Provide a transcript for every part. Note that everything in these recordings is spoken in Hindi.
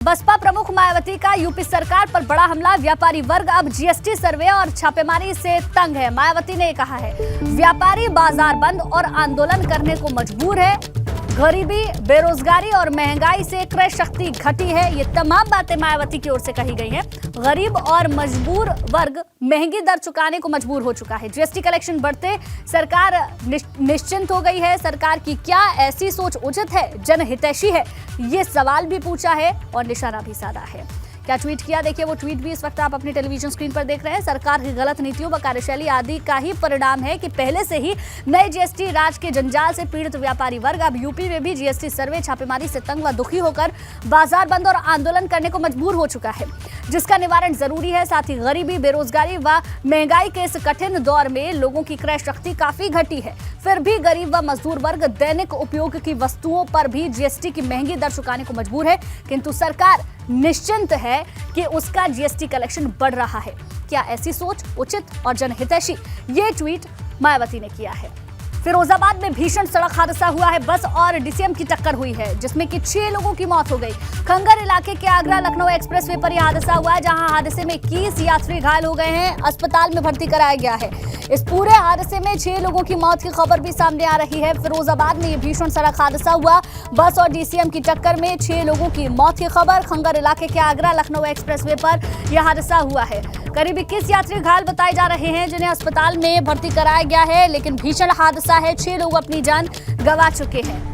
बसपा प्रमुख मायावती का यूपी सरकार पर बड़ा हमला। व्यापारी वर्ग अब जीएसटी सर्वे और छापेमारी से तंग है। मायावती ने कहा है व्यापारी बाजार बंद और आंदोलन करने को मजबूर है। गरीबी, बेरोजगारी और महंगाई से क्रय शक्ति घटी है। ये तमाम बातें मायावती की ओर से कही गई हैं। गरीब और मजबूर वर्ग महंगी दर चुकाने को मजबूर हो चुका है। जीएसटी कलेक्शन बढ़ते सरकार निश्चिंत हो गई है। सरकार की क्या ऐसी सोच उचित है, जनहितैषी है? ये सवाल भी पूछा है और निशाना भी साधा है। क्या ट्वीट किया, देखिए वो ट्वीट भी इस वक्त आप अपनी टेलीविजन स्क्रीन पर देख रहे हैं। सरकार की गलत नीतियों व कार्यशैली आदि का ही परिणाम है कि पहले से ही नए जीएसटी राज के जंजाल से पीड़ित व्यापारी वर्ग अब यूपी में भी जीएसटी सर्वे छापेमारी से तंग व दुखी होकर बाजार बंद और आंदोलन करने को मजबूर हो चुका है, जिसका निवारण जरूरी है। साथ ही गरीबी, बेरोजगारी व महंगाई के इस कठिन दौर में लोगों की क्रय शक्ति काफी घटी है। फिर भी गरीब व मजदूर वर्ग दैनिक उपयोग की वस्तुओं पर भी जीएसटी की महंगी दर चुकाने को मजबूर है, किंतु सरकार निश्चिंत है कि उसका जीएसटी कलेक्शन बढ़ रहा है। क्या ऐसी सोच उचित और जनहितैषी? ये ट्वीट मायावती ने किया है। फिरोजाबाद में भीषण सड़क हादसा हुआ है। बस और डीसीएम की टक्कर हुई है, जिसमें कि 6 लोगों की मौत हो गई। खंगर इलाके के आगरा लखनऊ एक्सप्रेसवे पर यह हादसा हुआ है, जहां हादसे में 21 यात्री घायल हो गए हैं, अस्पताल में भर्ती कराया गया है। इस पूरे हादसे में 6 लोगों की मौत की खबर भी सामने आ रही है। फिरोजाबाद में यह भीषण सड़क हादसा हुआ। बस और डीसीएम की टक्कर में 6 लोगों की मौत की खबर। खंगर इलाके के आगरा लखनऊ एक्सप्रेसवे पर यह हादसा हुआ है। करीब 21 यात्री घायल बताए जा रहे हैं, जिन्हें अस्पताल में भर्ती कराया गया है, लेकिन भीषण हादसा है। 6 लोग अपनी जान गंवा चुके हैं।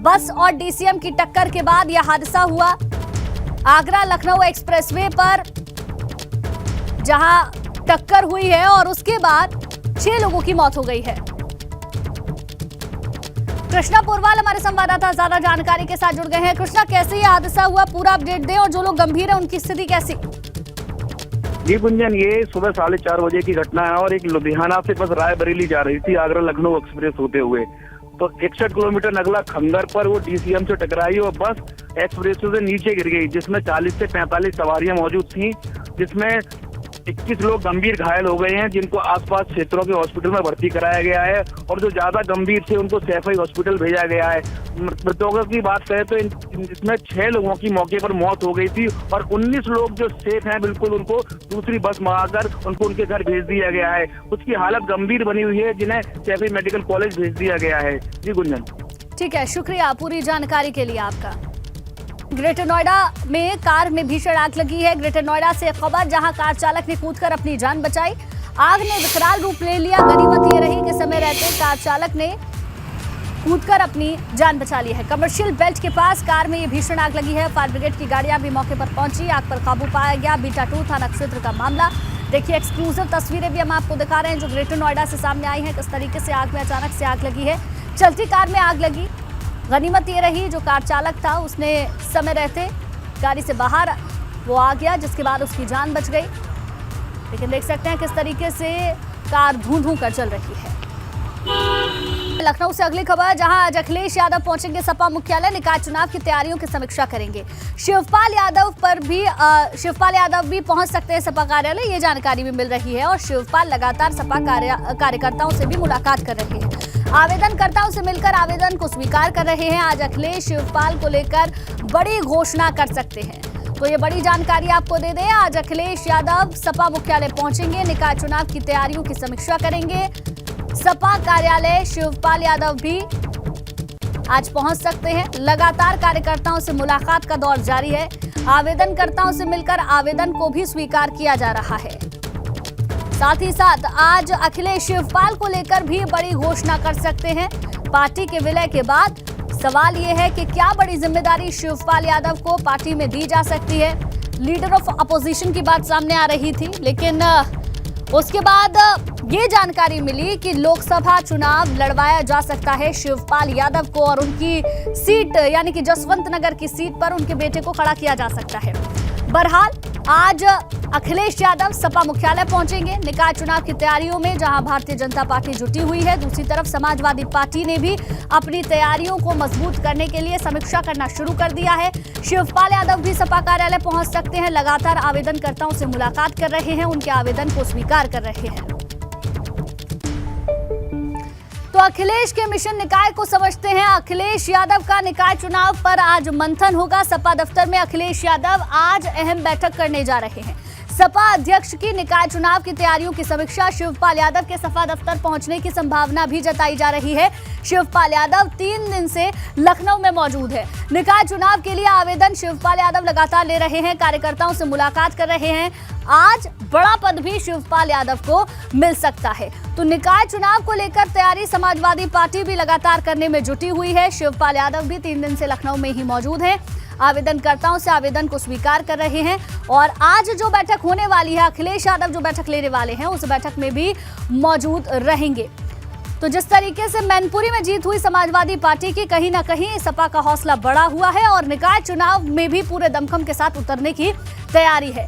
बस और डीसीएम की टक्कर के बाद यह हादसा हुआ आगरा लखनऊ एक्सप्रेसवे पर, जहां टक्कर हुई है और उसके बाद 6 लोगों की मौत हो गई है। कृष्णा पोरवाल हमारे संवाददाता ज्यादा जानकारी के साथ जुड़ गए हैं। कृष्णा, कैसे यह हादसा हुआ, पूरा अपडेट दें, और जो लोग गंभीर हैं उनकी स्थिति कैसी? जी गुंजन, ये सुबह 4:30 बजे की घटना है और एक लुधियाना से बस रायबरेली जा रही थी आगरा लखनऊ एक्सप्रेस होते हुए। तो 61 किलोमीटर नगला खंगर पर वो डीसीएम से टकराई और बस एक्सप्रेस से नीचे गिर गई, जिसमें 40 से 45 सवारियां मौजूद थीं, जिसमें 21 लोग गंभीर घायल हो गए हैं, जिनको आसपास क्षेत्रों के हॉस्पिटल में भर्ती कराया गया है, और जो ज्यादा गंभीर थे उनको सैफई हॉस्पिटल भेजा गया है। मृतकों की बात करें तो इसमें 6 लोगों की मौके पर मौत हो गई थी और 19 लोग जो सेफ हैं बिल्कुल, उनको दूसरी बस मंगाकर उनको उनके घर भेज दिया गया है। उसकी हालत गंभीर बनी हुई है, जिन्हें सैफई मेडिकल कॉलेज भेज दिया गया है। जी गुंजन, ठीक है, शुक्रिया पूरी जानकारी के लिए आपका। ग्रेटर नोएडा में कार में भीषण आग लगी है। ग्रेटर नोएडा से खबर, जहां कार चालक ने कूदकर अपनी जान बचाई। आग ने विकराल रूप ले लिया। गनीमत ये रही कि समय रहते कार चालक ने कूदकर अपनी जान बचा ली है। कमर्शियल बेल्ट के पास कार में ये भीषण आग लगी है। फायर ब्रिगेड की गाड़ियां भी मौके पर पहुंची। आग पर काबू पाया गया। बीटा 2 थाना क्षेत्र का मामला। देखिए, एक्सक्लूसिव तस्वीरें भी हम आपको दिखा रहे हैं जो ग्रेटर नोएडा से सामने आई हैं। किस तरीके से आग में अचानक से आग लगी है। चलती कार में आग लगी। गनीमत ये रही जो कार चालक था उसने समय रहते गाड़ी से बाहर वो आ गया, जिसके बाद उसकी जान बच गई। लेकिन देख सकते हैं किस तरीके से कार धूं-धूं कर चल रही है। लखनऊ से अगली खबर, जहां आज अखिलेश यादव पहुंचेंगे सपा मुख्यालय, निकाय चुनाव की तैयारियों की समीक्षा करेंगे। शिवपाल यादव भी पहुंच सकते हैं सपा कार्यालय, ये जानकारी भी मिल रही है। और शिवपाल लगातार सपा कार्यकर्ताओं से भी मुलाकात कर रहे हैं। आवेदनकर्ताओं से मिलकर आवेदन को स्वीकार कर रहे हैं। आज अखिलेश शिवपाल को लेकर बड़ी घोषणा कर सकते हैं, तो ये बड़ी जानकारी आपको दे दें। आज अखिलेश यादव सपा मुख्यालय पहुंचेंगे, निकाय चुनाव की तैयारियों की समीक्षा करेंगे। सपा कार्यालय शिवपाल यादव भी आज पहुंच सकते हैं। लगातार कार्यकर्ताओं से मुलाकात का दौर जारी है। आवेदनकर्ताओं से मिलकर आवेदन को भी स्वीकार किया जा रहा है। साथ ही साथ आज अखिलेश शिवपाल को लेकर भी बड़ी घोषणा कर सकते हैं। पार्टी के विलय के बाद सवाल यह है कि क्या बड़ी जिम्मेदारी शिवपाल यादव को पार्टी में दी जा सकती है। लीडर ऑफ अपोजिशन की बात सामने आ रही थी, लेकिन उसके बाद ये जानकारी मिली कि लोकसभा चुनाव लड़वाया जा सकता है शिवपाल यादव को, और उनकी सीट यानी कि जसवंत नगर की सीट पर उनके बेटे को खड़ा किया जा सकता है। बहरहाल आज अखिलेश यादव सपा मुख्यालय पहुंचेंगे निकाय चुनाव की तैयारियों में, जहां भारतीय जनता पार्टी जुटी हुई है। दूसरी तरफ समाजवादी पार्टी ने भी अपनी तैयारियों को मजबूत करने के लिए समीक्षा करना शुरू कर दिया है। शिवपाल यादव भी सपा कार्यालय पहुंच सकते हैं। लगातार आवेदनकर्ताओं से मुलाकात कर रहे हैं, उनके आवेदन को स्वीकार कर रहे हैं। तो अखिलेश के मिशन निकाय को समझते हैं। अखिलेश यादव का निकाय चुनाव पर आज मंथन होगा। सपा दफ्तर में अखिलेश यादव आज अहम बैठक करने जा रहे हैं। सपा अध्यक्ष की निकाय चुनाव की तैयारियों की समीक्षा। शिवपाल यादव के सपा दफ्तर पहुंचने की संभावना भी जताई जा रही है। शिवपाल यादव 3 दिन से लखनऊ में मौजूद है। निकाय चुनाव के लिए आवेदन शिवपाल यादव लगातार ले रहे हैं, कार्यकर्ताओं से मुलाकात कर रहे हैं। आज बड़ा पद भी शिवपाल यादव को मिल सकता है। तो निकाय चुनाव को लेकर तैयारी समाजवादी पार्टी भी लगातार करने में जुटी हुई है। शिवपाल यादव भी 3 दिन से लखनऊ में ही मौजूद हैं। आवेदनकर्ताओं से आवेदन को स्वीकार कर रहे हैं और आज जो बैठक होने वाली है, अखिलेश यादव जो बैठक लेने वाले हैं, उस बैठक में भी मौजूद रहेंगे। तो जिस तरीके से मैनपुरी में जीत हुई समाजवादी पार्टी की, कहीं ना कहीं सपा का हौसला बढ़ा हुआ है और निकाय चुनाव में भी पूरे दमखम के साथ उतरने की तैयारी है।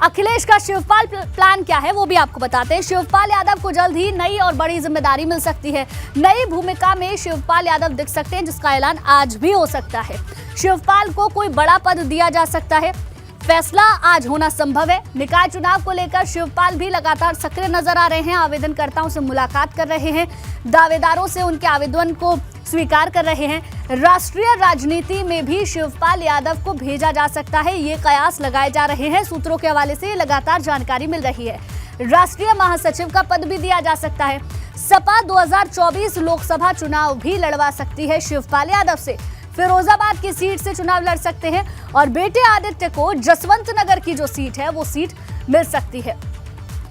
अखिलेश का शिवपाल प्लान क्या है वो भी आपको बताते हैं। शिवपाल यादव को जल्द ही नई और बड़ी जिम्मेदारी मिल सकती है। नई भूमिका में शिवपाल यादव दिख सकते हैं, जिसका ऐलान आज भी हो सकता है। शिवपाल को कोई बड़ा पद दिया जा सकता है, फैसला आज होना संभव है। निकाय चुनाव को लेकर शिवपाल भी लगातार सक्रिय नजर आ रहे हैं। आवेदनकर्ताओं से मुलाकात कर रहे हैं, दावेदारों से उनके आवेदन को स्वीकार कर रहे हैं। राष्ट्रीय राजनीति में भी शिवपाल यादव को भेजा जा सकता है, ये कयास लगाए जा रहे हैं। सूत्रों के हवाले से लगातार जानकारी मिल रही है। राष्ट्रीय महासचिव का पद भी दिया जा सकता है। सपा 2024 लोकसभा चुनाव भी लड़वा सकती है शिवपाल यादव से। फिरोजाबाद की सीट से चुनाव लड़ सकते हैं और बेटे आदित्य को जसवंत नगर की जो सीट है वो सीट मिल सकती है।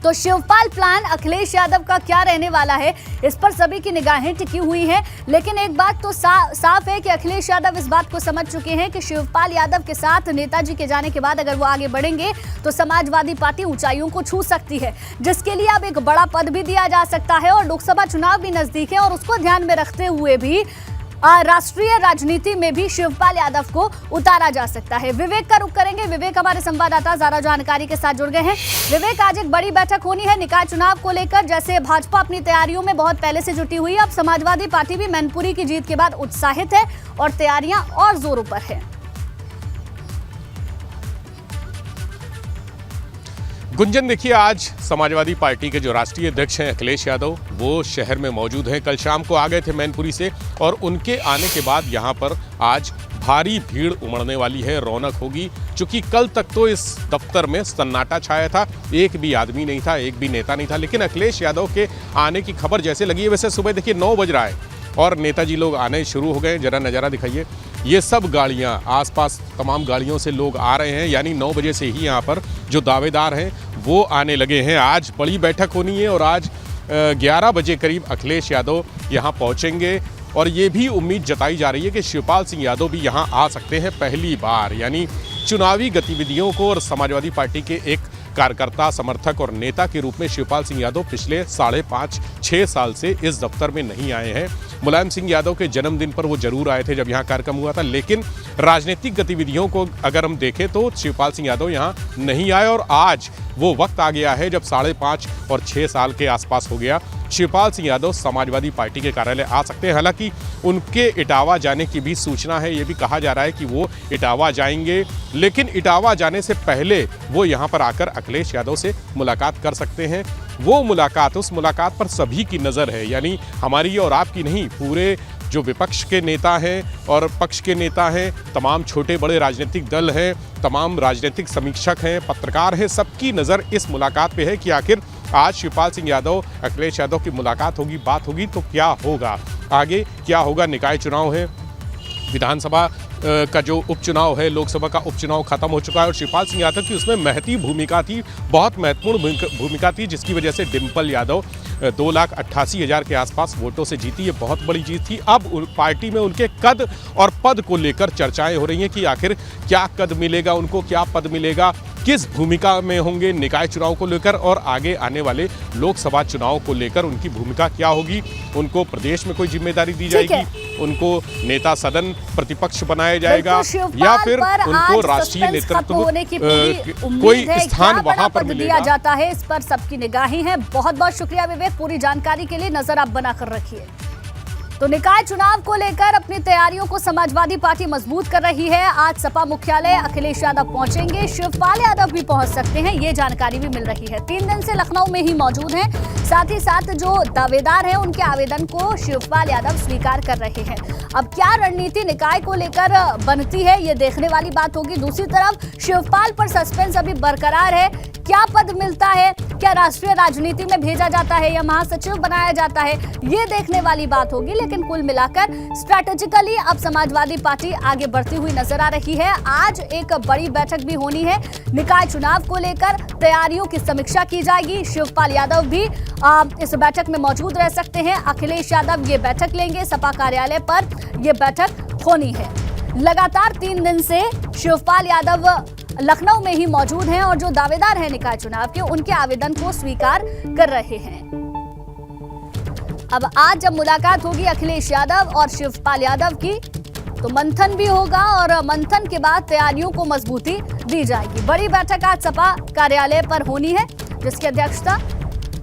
तो शिवपाल प्लान अखिलेश यादव का क्या रहने वाला है, इस पर सभी की निगाहें टिकी हुई हैं। लेकिन एक बात तो साफ है कि अखिलेश यादव इस बात को समझ चुके हैं कि शिवपाल यादव के साथ नेताजी के जाने के बाद अगर वो आगे बढ़ेंगे तो समाजवादी पार्टी ऊंचाइयों को छू सकती है, जिसके लिए अब एक बड़ा पद भी दिया जा सकता है। और लोकसभा चुनाव भी नजदीक है और उसको ध्यान में रखते हुए भी राष्ट्रीय राजनीति में भी शिवपाल यादव को उतारा जा सकता है। विवेक का रुख करेंगे। विवेक हमारे संवाददाता ज्यादा जानकारी के साथ जुड़ गए हैं। विवेक, आज एक बड़ी बैठक होनी है निकाय चुनाव को लेकर। जैसे भाजपा अपनी तैयारियों में बहुत पहले से जुटी हुई है, अब समाजवादी पार्टी भी मैनपुरी की जीत के बाद उत्साहित है और तैयारियां और जोरों पर है। गुंजन, देखिए, आज समाजवादी पार्टी के जो राष्ट्रीय अध्यक्ष हैं अखिलेश यादव, वो शहर में मौजूद हैं। कल शाम को आ गए थे मैनपुरी से और उनके आने के बाद यहाँ पर आज भारी भीड़ उमड़ने वाली है, रौनक होगी। चूंकि कल तक तो इस दफ्तर में सन्नाटा छाया था, एक भी आदमी नहीं था, एक भी नेता नहीं था। लेकिन अखिलेश यादव के आने की खबर जैसे लगी है, वैसे सुबह देखिए 9 बज रहा है और नेताजी लोग आने शुरू हो गए। जरा नज़ारा दिखाइए, ये सब गाड़ियां, आसपास तमाम गाड़ियों से लोग आ रहे हैं। यानी 9 बजे से ही यहाँ पर जो दावेदार हैं वो आने लगे हैं। आज बड़ी बैठक होनी है और आज 11 बजे करीब अखिलेश यादव यहाँ पहुँचेंगे और ये भी उम्मीद जताई जा रही है कि शिवपाल सिंह यादव भी यहाँ आ सकते हैं पहली बार। यानी चुनावी गतिविधियों को और समाजवादी पार्टी के एक कार्यकर्ता, समर्थक और नेता के रूप में शिवपाल सिंह यादव पिछले 5.5-6 साल से इस दफ्तर में नहीं आए हैं। मुलायम सिंह यादव के जन्मदिन पर वो जरूर आए थे जब यहाँ कार्यक्रम हुआ था, लेकिन राजनीतिक गतिविधियों को अगर हम देखें तो शिवपाल सिंह यादव यहाँ नहीं आए। और आज वो वक्त आ गया है जब 5.5 और 6 साल के आसपास हो गया, शिवपाल सिंह यादव समाजवादी पार्टी के कार्यालय आ सकते हैं। हालांकि उनके इटावा जाने की भी सूचना है, ये भी कहा जा रहा है कि वो इटावा जाएंगे, लेकिन इटावा जाने से पहले वो यहाँ पर आकर अखिलेश यादव से मुलाकात कर सकते हैं। वो मुलाकात, उस मुलाकात पर सभी की नज़र है, यानी हमारी और आपकी नहीं, पूरे जो विपक्ष के नेता हैं और पक्ष के नेता हैं, तमाम छोटे बड़े राजनीतिक दल हैं, तमाम राजनीतिक समीक्षक हैं, पत्रकार हैं, सबकी नज़र इस मुलाकात पे है कि आखिर आज शिवपाल सिंह यादव, अखिलेश यादव की मुलाकात होगी, बात होगी तो क्या होगा, आगे क्या होगा। निकाय चुनाव है, विधानसभा का जो उपचुनाव है, लोकसभा का उपचुनाव खत्म हो चुका है और शिवपाल सिंह यादव की उसमें महती भूमिका थी, बहुत महत्वपूर्ण भूमिका थी, जिसकी वजह से डिम्पल यादव 2,88,000 के आसपास वोटों से जीती। ये बहुत बड़ी जीत थी। अब पार्टी में उनके कद और पद को लेकर चर्चाएं हो रही हैं कि आखिर क्या कद मिलेगा उनको, क्या पद मिलेगा, किस भूमिका में होंगे निकाय चुनाव को लेकर और आगे आने वाले लोकसभा चुनाव को लेकर उनकी भूमिका क्या होगी। उनको प्रदेश में कोई जिम्मेदारी दी जाएगी, उनको नेता सदन प्रतिपक्ष बनाया जाएगा या फिर उनको राष्ट्रीय नेतृत्व कोई स्थान वहां पर दिया जाता है, इस पर सबकी निगाहें हैं। बहुत बहुत शुक्रिया विवेक, पूरी जानकारी के लिए नजर आप बनाकर रखिए। तो निकाय चुनाव को लेकर अपनी तैयारियों को समाजवादी पार्टी मजबूत कर रही है। आज सपा मुख्यालय अखिलेश यादव पहुंचेंगे, शिवपाल यादव भी पहुंच सकते हैं, ये जानकारी भी मिल रही है। 3 दिन से लखनऊ में ही मौजूद हैं। साथ ही साथ जो दावेदार हैं उनके आवेदन को शिवपाल यादव स्वीकार कर रहे हैं। अब क्या रणनीति निकाय को लेकर बनती है, ये देखने वाली बात होगी। दूसरी तरफ शिवपाल पर सस्पेंस अभी बरकरार है। क्या पद मिलता है, क्या राष्ट्रीय राजनीति में भेजा जाता है या महासचिव बनाया जाता है, ये देखने वाली बात होगी। लेकिन कुल मिलाकर स्ट्रैटेजिकली अब समाजवादी पार्टी आगे बढ़ती हुई नजर आ रही है। आज एक बड़ी बैठक भी होनी है, निकाय चुनाव को लेकर तैयारियों की समीक्षा की जाएगी। शिवपाल यादव भी इस बैठक में मौजूद रह सकते हैं। अखिलेश यादव ये बैठक लेंगे, सपा कार्यालय पर ये बैठक होनी है। लगातार 3 दिन से शिवपाल यादव लखनऊ में ही मौजूद हैं और जो दावेदार हैं निकाय चुनाव के, उनके आवेदन को स्वीकार कर रहे हैं। अब आज जब मुलाकात होगी अखिलेश यादव और शिवपाल यादव की, तो मंथन भी होगा और मंथन के बाद तैयारियों को मजबूती दी जाएगी। बड़ी बैठक आज सपा कार्यालय पर होनी है, जिसकी अध्यक्षता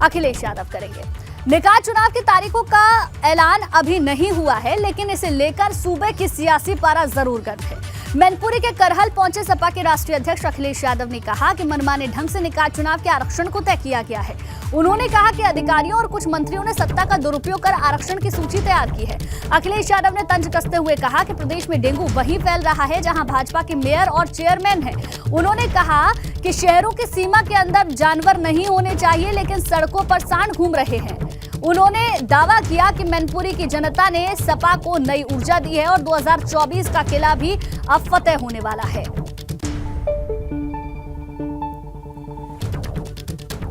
अखिलेश यादव करेंगे। निकाय चुनाव की तारीखों का ऐलान अभी नहीं हुआ है, लेकिन इसे लेकर सूबे की सियासी पारा जरूर गर्म है। मैनपुरी के करहल पहुंचे सपा के राष्ट्रीय अध्यक्ष अखिलेश यादव ने कहा कि मनमाने ढंग से निकाय चुनाव के आरक्षण को तय किया गया है। उन्होंने कहा कि अधिकारियों और कुछ मंत्रियों ने सत्ता का दुरुपयोग कर आरक्षण की सूची तैयार की है। अखिलेश यादव ने तंज कसते हुए कहा कि प्रदेश में डेंगू वहीं फैल रहा है जहां भाजपा के मेयर और चेयरमैन हैं। उन्होंने कहा कि शहरों की सीमा के अंदर जानवर नहीं होने चाहिए, लेकिन सड़कों पर सांड घूम रहे हैं। उन्होंने दावा किया कि मैनपुरी की जनता ने सपा को नई ऊर्जा दी है और 2024 का किला भी अब फतेह होने वाला है।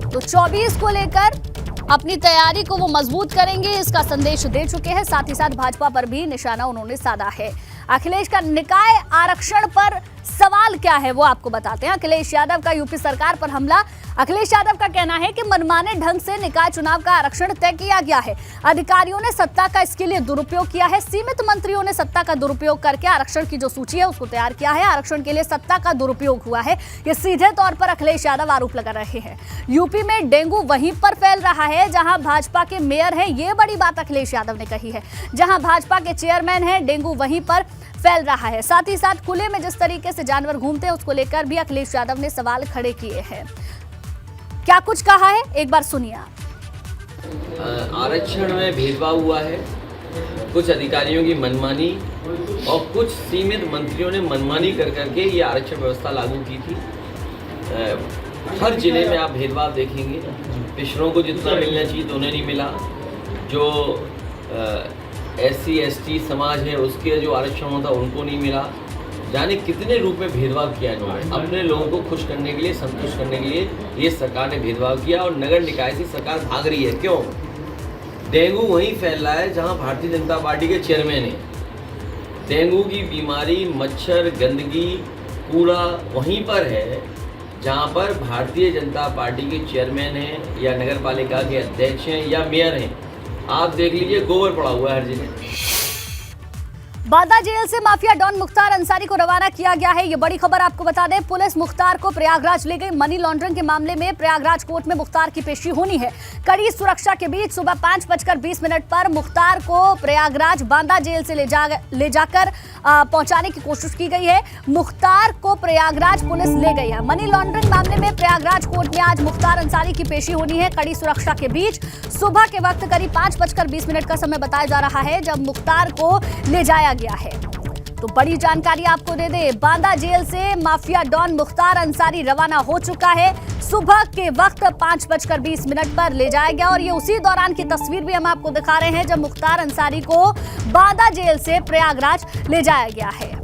तो 24 को लेकर अपनी तैयारी को वो मजबूत करेंगे, इसका संदेश दे चुके हैं। साथ ही साथ भाजपा पर भी निशाना उन्होंने साधा है। अखिलेश का निकाय आरक्षण पर सवाल क्या है वो आपको बताते हैं। अखिलेश यादव का यूपी सरकार पर हमला। अखिलेश यादव का कहना है कि मनमाने ढंग से निकाय चुनाव का आरक्षण तय किया गया है। अधिकारियों ने सत्ता का इसके लिए दुरुपयोग किया है। सीमित मंत्रियों ने सत्ता का दुरुपयोग करके आरक्षण की जो सूची है उसको तैयार किया है। आरक्षण के लिए सत्ता का दुरुपयोग हुआ है, ये सीधे तौर पर अखिलेश यादव आरोप लगा रहे हैं। यूपी में डेंगू वहीं पर फैल रहा है जहां भाजपा के मेयर हैं, ये बड़ी बात अखिलेश यादव ने कही है। जहां भाजपा के चेयरमैन हैं, डेंगू वहीं पर फैल रहा है। साथ ही साथ खुले में जिस तरीके से जानवर घूमते हैं उसको लेकर भी अखिलेश यादव ने सवाल खड़े किए हैं। क्या कुछ कहा है, एक बार सुनिए आप। आरक्षण में भेदभाव हुआ है, कुछ अधिकारियों की मनमानी और कुछ सीमित मंत्रियों ने मनमानी कर करके ये आरक्षण व्यवस्था लागू की थी। हर जिले में आप भेदभाव देखेंगे। पिछड़ों को जितना मिलना चाहिए तो उन्हें नहीं मिला। जो SC ST समाज है उसके जो आरक्षण होता उनको नहीं मिला। जाने कितने रूप में भेदभाव किया इन्होंने। अपने लोगों को खुश करने के लिए, संतुष्ट करने के लिए ये सरकार ने भेदभाव किया और नगर निकाय से सरकार भाग रही है। क्यों? डेंगू वहीं फैल रहा है जहां भारतीय जनता पार्टी के चेयरमैन हैं। डेंगू की बीमारी, मच्छर, गंदगी, कूड़ा वहीं पर है जहां पर भारतीय जनता पार्टी के चेयरमैन हैं या नगर पालिका के अध्यक्ष हैं या मेयर हैं। आप देख लीजिए, गोबर पड़ा हुआ है हर जगह। बांदा जेल से माफिया डॉन मुख्तार अंसारी को रवाना किया गया है। ये बड़ी खबर आपको बता दें। पुलिस मुख्तार को प्रयागराज ले गई। मनी लॉन्ड्रिंग के मामले में प्रयागराज कोर्ट में मुख्तार की पेशी होनी है। कड़ी सुरक्षा के बीच सुबह 5:20 पर मुख्तार को प्रयागराज बांदा जेल से ले जाकर पहुंचाने की कोशिश की गई है। मुख्तार को प्रयागराज पुलिस ले गई है। मनी लॉन्ड्रिंग मामले में प्रयागराज कोर्ट में आज मुख्तार अंसारी की पेशी होनी है। कड़ी सुरक्षा के बीच सुबह के वक्त करीब 5:20 का समय बताया जा रहा है जब मुख्तार को ले जाया गया है। तो बड़ी जानकारी आपको दे दे, बांदा जेल से माफिया डॉन मुख्तार अंसारी रवाना हो चुका है। सुबह के वक्त 5:20 पर ले जाया गया और ये उसी दौरान की तस्वीर भी हम आपको दिखा रहे हैं जब मुख्तार अंसारी को बांदा जेल से प्रयागराज ले जाया गया है।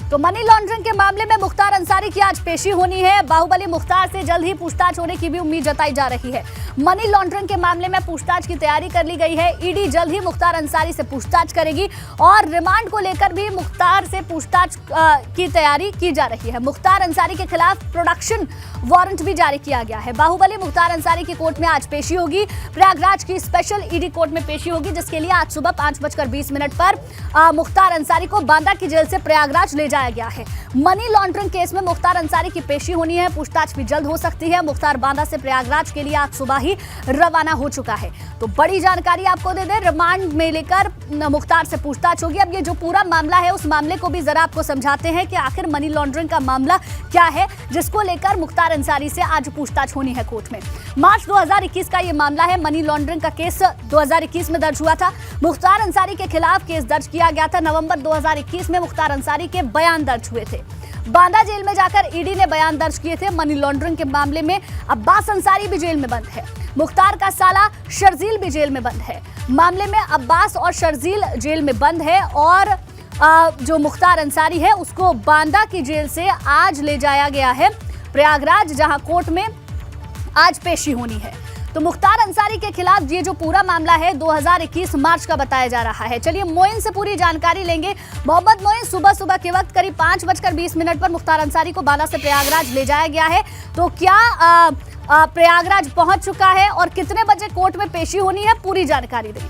तो मनी लॉन्ड्रिंग के मामले में मुख्तार अंसारी की आज पेशी होनी है। बाहुबली मुख्तार से जल्द ही पूछताछ होने की भी उम्मीद जताई जा रही है। मनी लॉन्ड्रिंग के मामले में पूछताछ की तैयारी कर ली गई है। ईडी जल्द ही मुख्तार अंसारी से पूछताछ करेगी और रिमांड को लेकर भी मुख्तार से पूछताछ की तैयारी की जा रही है। मुख्तार अंसारी के खिलाफ प्रोडक्शन वारंट भी जारी किया गया है। बाहुबली मुख्तार अंसारी की कोर्ट में आज पेशी होगी। प्रयागराज की स्पेशल ईडी कोर्ट में पेशी होगी, जिसके लिए आज सुबह 5:20 पर मुख्तार अंसारी को बांदा की जेल से प्रयागराज ले जाया बुलाया गया है। मनी लॉन्ड्रिंग केस में मुख्तार अंसारी की पेशी होनी है, पूछताछ भी जल्द हो सकती है। मुख्तार बांदा से प्रयागराज के लिए आज सुबह ही रवाना हो चुका है। तो बड़ी जानकारी आपको दे दें, रिमांड में लेकर मुख्तार से पूछताछ होगी। अब ये जो पूरा मामला है उस मामले को भी जरा आपको समझाते हैं कि आखिर मनी लॉन्ड्रिंग का मामला क्या है, जिसको लेकर मुख्तार अंसारी से आज पूछताछ होनी है कोर्ट में। मार्च 2021 का ये मामला है। मनी लॉन्ड्रिंग का केस 2021 में दर्ज हुआ था। मुख्तार अंसारी के खिलाफ केस दर्ज किया गया था। नवंबर 2021 में मुख्तार अंसारी के बयान दर्ज हुए थे। बांदा जेल में जाकर ईडी ने बयान दर्ज किए थे मनी लॉन्ड्रिंग के मामले में। अब्बास अंसारी भी जेल में बंद है। मुख्तार का साला शर्जील भी जेल में बंद है। मामले में अब्बास और शर्जील जेल में बंद है और जो मुख्तार अंसारी है उसको बांदा की जेल से आज ले जाया गया है प्रयागराज, जहां कोर्ट में आज पेशी होनी है। तो मुख्तार अंसारी के खिलाफ ये जो पूरा मामला है 2021 मार्च का बताया जा रहा है। चलिए मोइन से पूरी जानकारी लेंगे। मोहम्मद मोइन, सुबह सुबह के वक्त करीब 5:20 पर मुख्तार अंसारी को बांदा से प्रयागराज ले जाया गया है। तो क्या प्रयागराज पहुंच चुका है और कितने बजे कोर्ट में पेशी होनी है, पूरी जानकारी दें।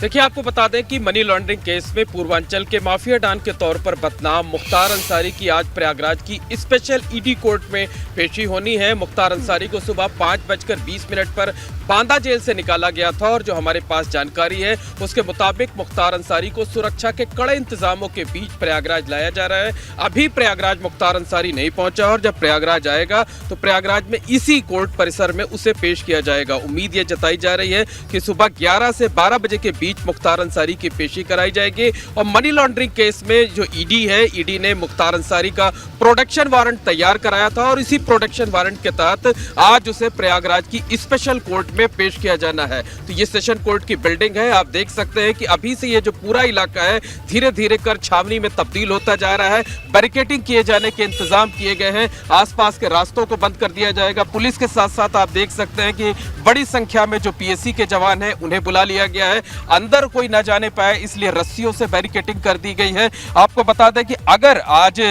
देखिए, आपको बता दें कि मनी लॉन्ड्रिंग केस में पूर्वांचल के माफिया डॉन के तौर पर बदनाम मुख्तार अंसारी की आज प्रयागराज की स्पेशल ईडी कोर्ट में पेशी होनी है। मुख्तार अंसारी को सुबह 5:20 पर बांदा जेल से निकाला गया था और जो हमारे पास जानकारी है उसके मुताबिक मुख्तार अंसारी को सुरक्षा के कड़े इंतजामों के बीच प्रयागराज लाया जा रहा है। अभी प्रयागराज मुख्तार अंसारी नहीं पहुंचा और जब प्रयागराज आएगा तो प्रयागराज में इसी कोर्ट परिसर में उसे पेश किया जाएगा। उम्मीद ये जताई जा रही है कि सुबह 11 से 12 बजे के बीच मुख्तार अंसारी की पेशी कराई जाएगी। और मनी लॉन्ड्रिंग केस में जो ईडी है, ईडी ने मुख्तार अंसारी का प्रोडक्शन वारंट तैयार कराया था और इसी प्रोडक्शन वारंट के तहत आज उसे प्रयागराज की स्पेशल कोर्ट में पेश किया जाना है। तो ये सेशन कोर्ट की बिल्डिंग है। आप देख सकते हैं कि अभी से ये जो पूरा इलाका है धीरे धीरे कर छावनी में तब्दील होता जा रहा है। बैरिकेडिंग किए जाने के इंतजाम किए गए हैं। आसपास के रास्तों को बंद कर दिया जाएगा। पुलिस के साथ साथ आप देख सकते हैं कि बड़ी संख्या में जो पीएससी के जवान हैं उन्हें बुला लिया गया है। अंदर कोई ना जाने पाए इसलिए रस्सियों से बैरिकेडिंग कर दी गई है। आपको बता दें कि अगर आज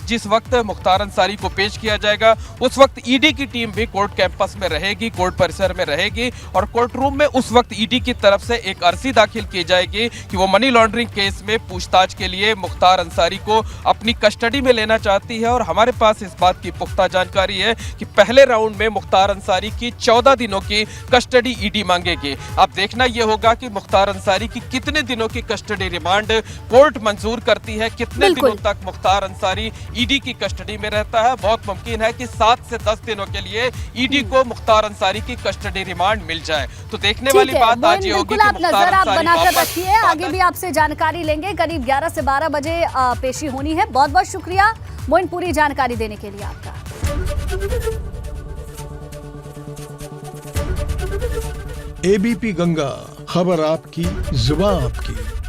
जिस वक्त मुख्तार अंसारी को पेश किया जाएगा उस वक्त ईडी की टीम भी कोर्ट कैंपस में रहेगी, कोर्ट परिसर में रहेगी और कोर्ट रूम में उस वक्त ईडी की तरफ से एक अर्जी दाखिल की जाएगी कि वो मनी लॉन्ड्रिंग केस में पूछताछ के लिए मुख्तार अंसारी को अपनी कस्टडी में लेना चाहती है। और हमारे पास इस बात की पुख्ता जानकारी है कि पहले राउंड में मुख्तार अंसारी की 14 दिनों की कस्टडी ईडी मांगेगी। अब देखना यह होगा कि मुख्तार अंसारी की कितने दिनों की कस्टडी रिमांड कोर्ट मंजूर करती है, कितने दिनों तक मुख्तार अंसारी ईडी की कस्टडी में रहता है। बहुत मुमकिन है कि 7 से 10 दिनों के लिए ईडी को मुख्तार अंसारी की कस्टडी रिमांड मिल जाए। तो देखने वाली बात आज ये होगी कि मुख्तार अंसारी बनाकर रखिए, आगे भी आपसे जानकारी लेंगे। करीब 11 से 12 बजे पेशी होनी है। बहुत बहुत शुक्रिया मोइन पूरी जानकारी देने के लिए आपका। एबीपी गंगा, खबर आपकी, जुबान आपकी।